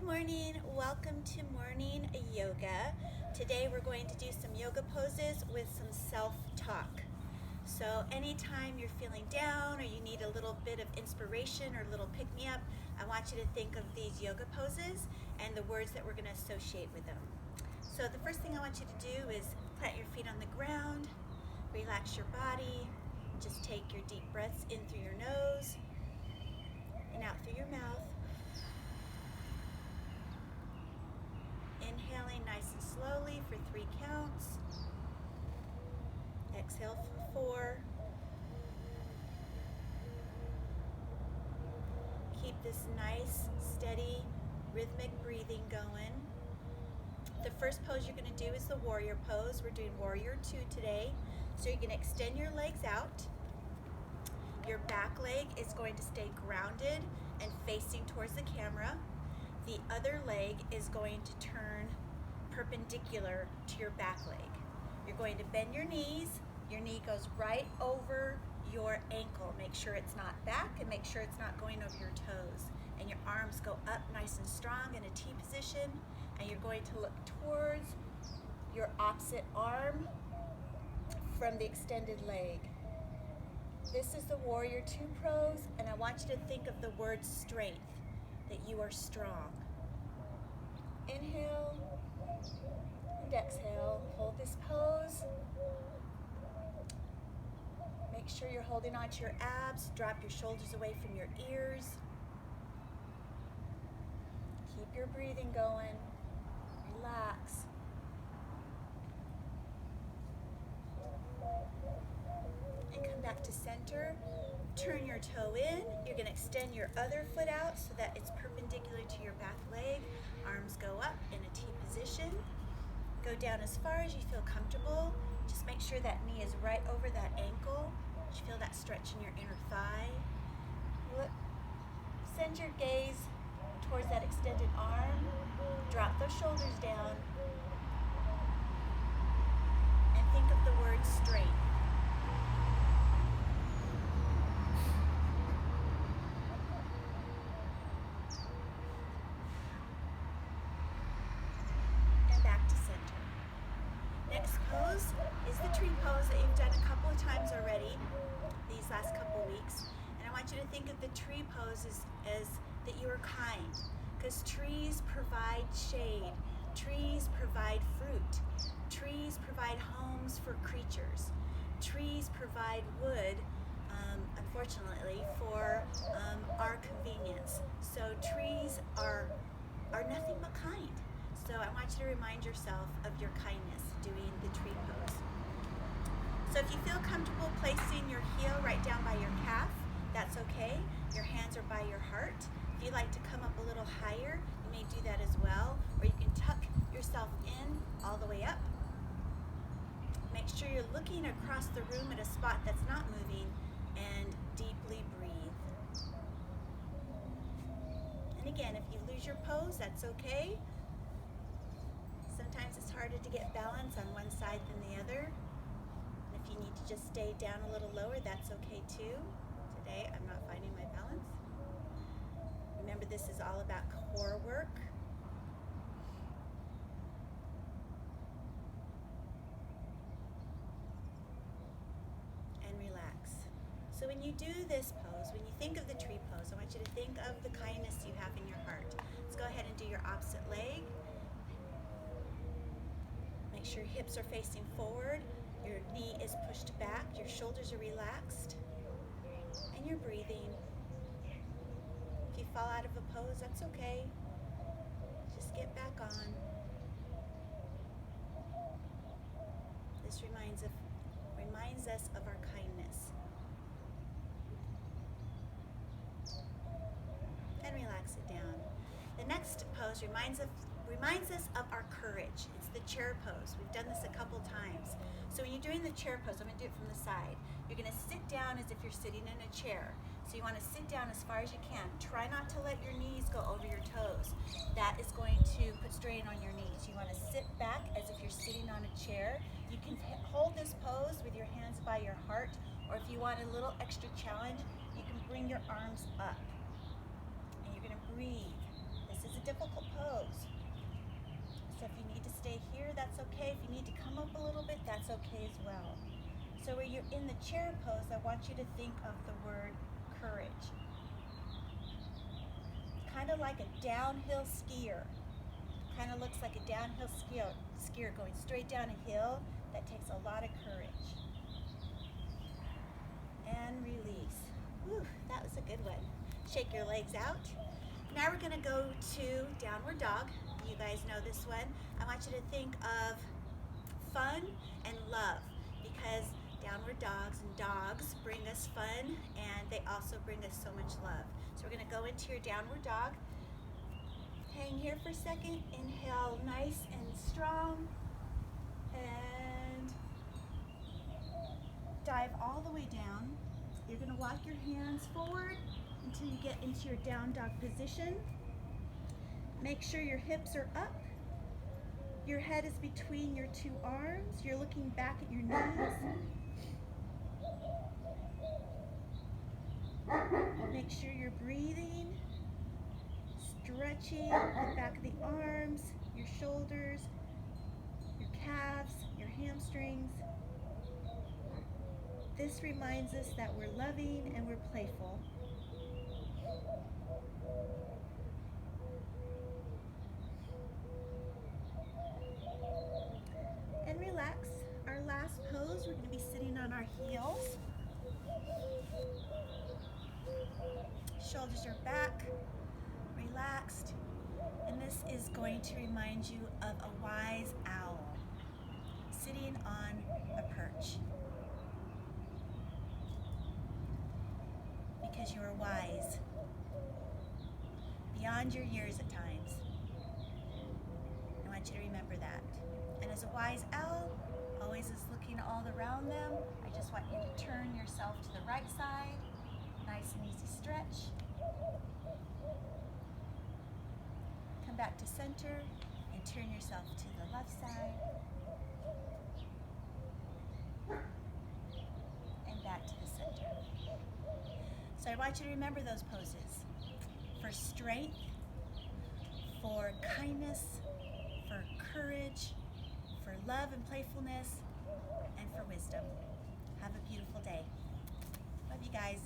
morning. Welcome to morning yoga. Today we're going to do some yoga poses with some self-talk. So anytime you're feeling down or you need a little bit of inspiration or a little pick-me-up, I want you to think of these yoga poses and the words that we're going to associate with them. So the first thing I want you to do is plant your feet on the ground, relax your body, just take your deep breaths in through your nose and out through your mouth. Inhaling nice and slowly for 3 counts. Exhale for 4. Keep this nice, steady, rhythmic breathing going. The first pose you're going to do is the warrior pose. We're doing warrior 2 today. So you're going to extend your legs out. Your back leg is going to stay grounded and facing towards the camera. The other leg is going to turn perpendicular to your back leg. You're going to bend your knees. Your knee goes right over your ankle. Make sure it's not back and make sure it's not going over your toes. And your arms go up nice and strong in a T position. And you're going to look towards your opposite arm from the extended leg. This is the warrior 2 pose, and I want you to think of the word strength. That you are strong. Inhale and exhale. Hold this pose. Make sure you're holding onto your abs. Drop your shoulders away from your ears. Keep your breathing going. Relax. And come back to center. Turn your toe in. You're going to extend your other foot out so that it's perpendicular to your back leg. Arms go up in a T position. Go down as far as you feel comfortable. Just make sure that knee is right over that ankle. You feel that stretch in your inner thigh. Look. Send your gaze towards that extended arm. Drop those shoulders down. And think of the word strength. Is the tree pose that you've done a couple of times already these last couple of weeks. And I want you to think of the tree pose as that you are kind, because trees provide shade, trees provide fruit, trees provide homes for creatures, trees provide wood, unfortunately, for our convenience. So trees are nothing but kind. So I want you to remind yourself of your kindness doing the tree pose. So if you feel comfortable placing your heel right down by your calf, that's okay. Your hands are by your heart. If you like to come up a little higher, you may do that as well. Or you can tuck yourself in all the way up. Make sure you're looking across the room at a spot that's not moving and deeply breathe. And again, if you lose your pose, that's okay. Sometimes it's harder to get balance on one side than the other. And if you need to just stay down a little lower, that's okay too. Today, I'm not finding my balance. Remember, this is all about core work. And relax. So when you do this pose, when you think of the tree pose, I want you to think of the kindness you have in your heart. Let's go ahead and do your opposite leg. Make sure your hips are facing forward, your knee is pushed back, your shoulders are relaxed, and you're breathing. If you fall out of a pose, that's okay. Just get back on. This reminds us of our kindness. And relax it down. The next pose reminds us of our courage. It's the chair pose. We've done this a couple times. So when you're doing the chair pose, I'm going to do it from the side. You're going to sit down as if you're sitting in a chair. So you want to sit down as far as you can. Try not to let your knees go over your toes. That is going to put strain on your knees. You want to sit back as if you're sitting on a chair. You can hold this pose with your hands by your heart, or if you want a little extra challenge, you can bring your arms up. And you're going to breathe. This is a difficult pose. stay here, that's okay. If you need to come up a little bit, that's okay as well. So when you're in the chair pose, I want you to think of the word courage. Kind of like a downhill skier. Kind of looks like a downhill skier going straight down a hill. That takes a lot of courage. And release. Whew, that was a good one. Shake your legs out. Now we're going to go to downward dog. You guys know this one. I want you to think of fun and love, because downward dogs and dogs bring us fun, and they also bring us so much love. So we're going to go into your downward dog. Hang here for a second. Inhale nice and strong. And dive all the way down. You're going to walk your hands forward until you get into your down dog position. Make sure your hips are up. Your head is between your two arms. You're looking back at your knees. Make sure you're breathing, stretching the back of the arms, your shoulders, your calves, your hamstrings. This reminds us that we're loving and we're playful. And relax. Our last pose, we're going to be sitting on our heels. Shoulders are back, relaxed. And this is going to remind you of a wise owl sitting on a perch. Because you are wise, beyond your years at times. I want you to remember that. And as a wise owl always is looking all around them, I just want you to turn yourself to the right side. Nice and easy stretch. Come back to center and turn yourself to the left side. And back to the center. So I want you to remember those poses for strength, for kindness, for courage, for love and playfulness, and for wisdom. Have a beautiful day. Love you guys.